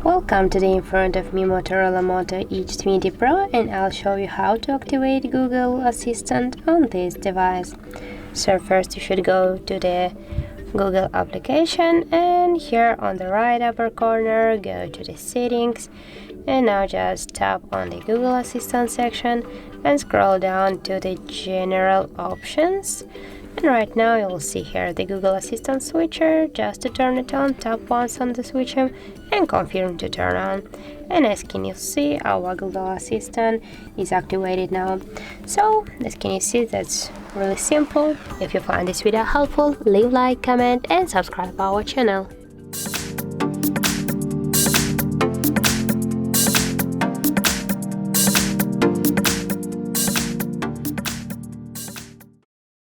Welcome to the in front of me Motorola Moto Edge 20 Pro, and I'll show you how to activate Google Assistant on this device. So first you should go to the Google application, and here on the right upper corner go to the settings, and now just tap on the Google Assistant section and scroll down to the general options. And right now you'll see here the Google Assistant switcher. Just to turn it on, tap once on the switcher and confirm to turn on. And as can you see, our Google Assistant is activated now. So as can you see, that's really simple. If you find this video helpful, leave a like, comment and subscribe our channel.